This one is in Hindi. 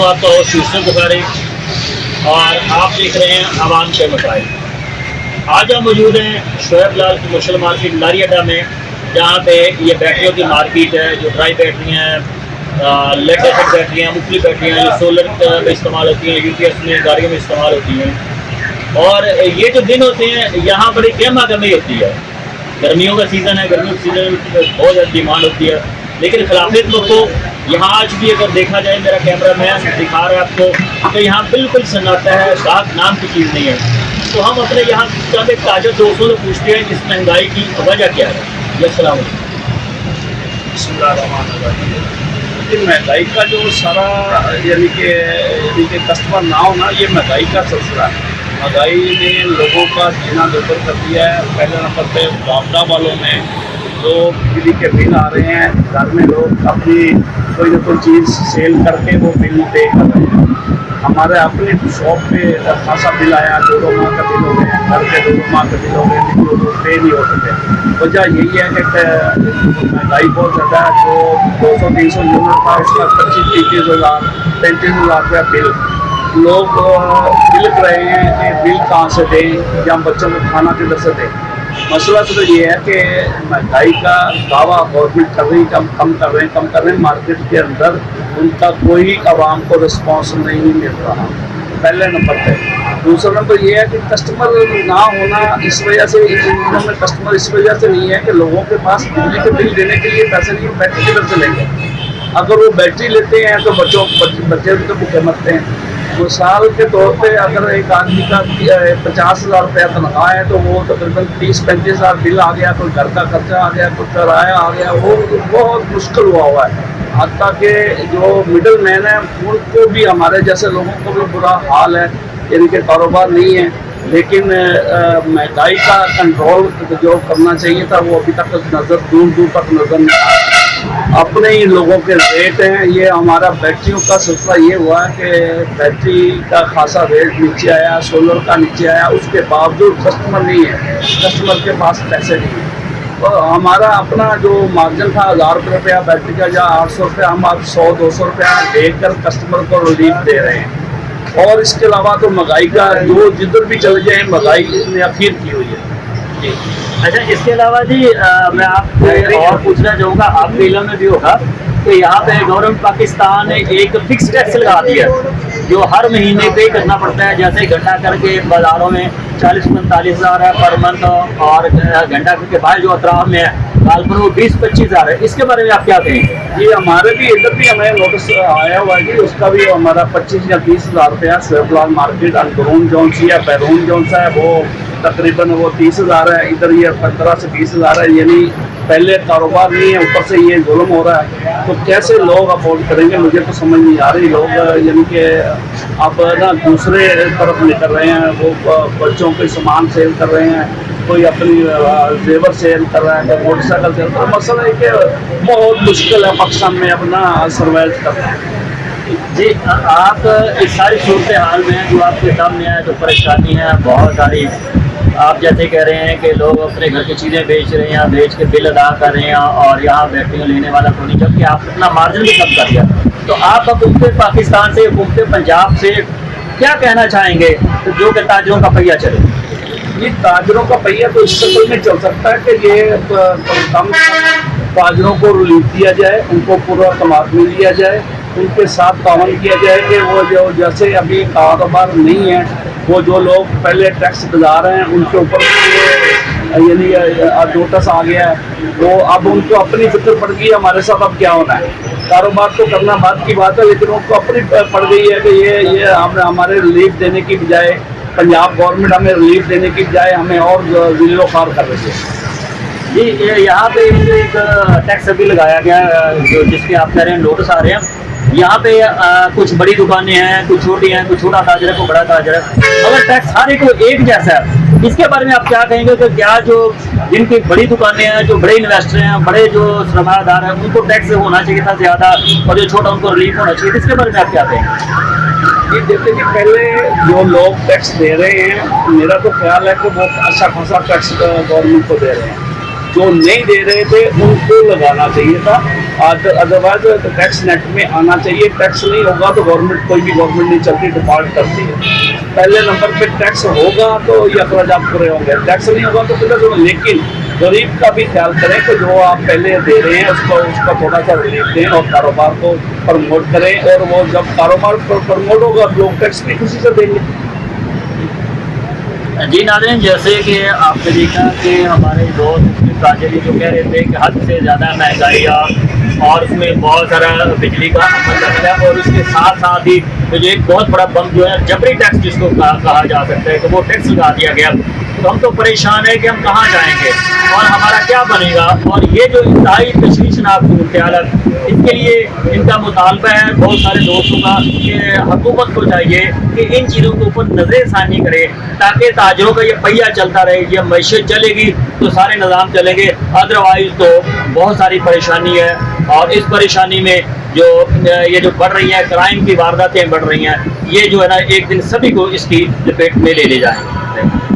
हूँ आपका होस्ट यूसुफ बुखारी और आप देख रहे हैं आवाम के मसाइल। आज हम मौजूद हैं शोएब लाल की मुशल मार्केट लारी अड्डा में, जहाँ पे ये बैटरियों की मार्केट है। जो ड्राई बैटरी हैं, लेड एसिड बैटरियाँ, मुख्तलिफ बैटरियाँ जो सोलर में इस्तेमाल होती हैं, यूपीएस में गाड़ियों में इस्तेमाल होती हैं। और ये जो दिन होते हैं यहाँ बड़ी कहमा कमी होती है। गर्मियों का सीज़न है, गर्मियों के सीज़न में बहुत ज़्यादा डिमांड होती है, लेकिन खिलाफत को यहाँ आज भी अगर देखा जाए, मेरा कैमरा मैन दिखा रहा है आपको, तो यहाँ बिल्कुल सन्नाटा है, साथ नाम की चीज़ नहीं है। तो हम अपने यहाँ चंद एक ताजा दोस्तों से पूछते हैं इस महंगाई की वजह क्या है। अस्सलाम वालेकुम। महंगाई का जो सारा यानी कि कस्टमर ना होना, ये महंगाई का सिलसिला है। महंगाई ने लोगों का जीना दुर्भर कर दिया है। पहले नंबर पे आपदा वालों में जो बिजली के बिल आ रहे हैं, घर में लोग अपनी कोई ना कोई चीज़ सेल करके वो बिल पे कर रहे हैं। हमारे अपने शॉप पे खासा बिल आया, 2 माह का बिल हो गया, घर के 2 माह का बिल हो गया, लेकिन वो पे नहीं हो सकते। वजह यही है कि महंगाई बहुत ज़्यादा है। जो 200-300 यूनिट था, उसका 25-30 हज़ार 35 हज़ार रुपया बिल लोग बिलक रहे हैं कि बिल कहाँ से दें या बच्चों को खाना किधर से दें। मसला तो ये है कि महंगाई का दावा गवर्नमेंट कर रही है, कम कर रहे हैं। मार्केट के अंदर उनका कोई आवाम को रिस्पॉन्स नहीं मिल रहा, पहले नंबर पे। दूसरा नंबर ये है कि कस्टमर ना होना, इस वजह से में कस्टमर इस वजह से नहीं है कि लोगों के पास बिजली के बिल देने के लिए पैसे नहीं है। बैटरी किधर से लेंगे? अगर वो बैटरी लेते हैं तो बच्चे तो भूखे मरते हैं। वो साल के तौर पे अगर एक आदमी का 50 हज़ार रुपया तनख्वाह है, तो वो तकरीबन 30-35 हज़ार बिल आ गया, कोई घर का खर्चा आ गया, कोई किराया आ गया, वो बहुत मुश्किल हुआ है। हत्ता कि जो मिडल मैन है उनको भी, हमारे जैसे लोगों को भी बुरा हाल है, इनके कारोबार नहीं है। लेकिन महंगाई का कंट्रोल जो करना चाहिए था, वो अभी तक नज़र दूर तक नज़र नहीं आ रहा। अपने ही लोगों के रेट हैं। ये हमारा बैटरियों का सिलसिला ये हुआ है कि बैटरी का खासा रेट नीचे आया, सोलर का नीचे आया, उसके बावजूद कस्टमर नहीं है, कस्टमर के पास पैसे नहीं है। तो हमारा अपना जो मार्जिन था 1000 रुपया बैटरी का या 800 रुपया, हम आप 100-200 रुपया देकर कस्टमर को रिलीफ दे रहे हैं। और इसके अलावा तो महंगाई का जो जिधर भी चले जाए, महंगाई ने अखीर की हुई है। अच्छा, इसके अलावा जी मैं आपसे और पूछना चाहूँगा, आपके इल्म में भी होगा कि यहाँ पे गवर्नमेंट पाकिस्तान ने एक फिक्स टैक्स लगा दिया जो हर महीने पे करना पड़ता है। जैसे घंटा करके बाज़ारों में 40-45 हज़ार है पर मंथ, और घंटा करके बाहर जो अतराफ में है साल पर वो 20-25 हज़ार है। इसके बारे में आप क्या कहेंगे? जी, हमारे भी इधर भी हमें नोटिस आया हुआ है कि उसका भी हमारा 25 या 30 हज़ार रुपया शोएब लाल मार्केट अंदरून जौन सी है, बैरून जौन सा है, वो तकरीबन वो 30 हज़ार है। इधर ये 15 से 20 हज़ार है। यानी पहले कारोबार नहीं है, ऊपर से ये जुल्म हो रहा है। तो कैसे लोग अफोर्ड करेंगे, मुझे तो समझ नहीं आ रही। लोग यानी कि अब ना दूसरे तरफ निकल रहे हैं, वो बच्चों के सामान सेल कर रहे हैं, कोई अपनी जेवर सेल कर रहा है, कोई मोटरसाइकिल सेल कर रहा है। मसला है कि बहुत मुश्किल है पाकिस्तान में अपना सर्वाइव करना। जी, आप इस सारी सूरत हाल में जो आपके सामने है, जो परेशानी है बहुत सारी, आप जैसे कह रहे हैं कि लोग अपने घर की चीज़ें बेच रहे हैं, बेच के बिल अदा कर रहे हैं, और यहाँ बैटरियाँ लेने वाला कोई नहीं, जबकि आप अपना मार्जिन भी कम कर दिया। तो आप हुकूमत पाकिस्तान से, हुकूमत पंजाब से क्या कहना चाहेंगे तो जो कि ताजरों का पहिया चले? ये ताजरों का पहिया तो इस शक्ल में चल सकता है कि ये कम ताजरों को रिलीफ दिया जाए, उनको पूरा तमाशा लिया जाए, उनके साथ तावन किया जाए कि वो जो जैसे अभी कारोबार नहीं है, वो जो लोग पहले टैक्स दिला रहे हैं उनके ऊपर यानी नोटिस आ गया है, तो अब उनको अपनी फिक्र पड़ गई हमारे साथ अब क्या होना है। कारोबार तो करना बात की बात है, लेकिन उनको अपनी पड़ गई है कि ये हमारे रिलीफ देने की बजाय, पंजाब गवर्नमेंट हमें रिलीफ देने की बजाय हमें और जिलो खार कर रही है। जी, यहाँ पे एक टैक्स भी लगाया गया जो जिसके आप कह रहे हैं नोटिस आ रहे हैं। यहाँ पे कुछ बड़ी दुकानें हैं, कुछ छोटी हैं, कुछ छोटा ताजर है, कुछ बड़ा ताजर है, मगर टैक्स हर एक एक जैसा है। इसके बारे में आप क्या कहेंगे कि क्या जो जिनकी बड़ी दुकानें हैं, जो बड़े इन्वेस्टर हैं, बड़े जो सरमायादार हैं, उनको टैक्स होना चाहिए था ज़्यादा, और जो छोटा उनको रिलीफ होना चाहिए? इसके बारे में आप क्या कहेंगे? ये जैसे कि पहले जो लोग टैक्स दे रहे हैं, मेरा तो ख्याल है कि वो अच्छा खासा टैक्स गवर्नमेंट को दे रहे हैं। जो नहीं दे रहे थे उनको लगाना चाहिए था। अदरवाइज तो टैक्स नेट में आना चाहिए। टैक्स नहीं होगा तो गवर्नमेंट, कोई भी गवर्नमेंट नहीं चलती, डिफॉल्ट करती है। पहले नंबर पे टैक्स होगा तो ये अखराज आप पूरे होंगे, टैक्स नहीं होगा तो किधर होगा। लेकिन गरीब का भी ख्याल करें कि जो आप पहले दे रहे हैं उसका थोड़ा सा रिलीफ दें और कारोबार को प्रमोट करें। और वो जब कारोबार प्रमोट होगा लोग टैक्स भी खुशी से देंगे। जी नाज़रीन, जैसे कि आपने देखा कि हमारे दोस्त ताजरी जो कह रहे थे कि हद से ज़्यादा महंगाई और उसमें बहुत सारा बिजली का अमल है, और उसके साथ साथ ही मुझे एक बहुत बड़ा बम जो है जबरी टैक्स जिसको कहा जा सकता है, तो वो टैक्स लगा दिया गया। तो हम तो परेशान है कि हम कहाँ जाएंगे और हमारा क्या बनेगा। और ये जो इंतहाई तशवीशनाक सूरत, इसके लिए इनका मुतालबा है बहुत सारे दोस्तों का कि हुकूमत को चाहिए कि इन चीज़ों के ऊपर नज़रसानी करे, ताकि ताजरों का ये पहिया चलता रहे। ये मैशत चलेगी तो सारे निज़ाम चलेंगे, अदरवाइज़ तो बहुत सारी परेशानी है। और इस परेशानी में ये जो बढ़ रही हैं क्राइम की वारदातें बढ़ रही हैं, ये जो है ना एक दिन सभी को इसकी लपेट में ले जाएंगे।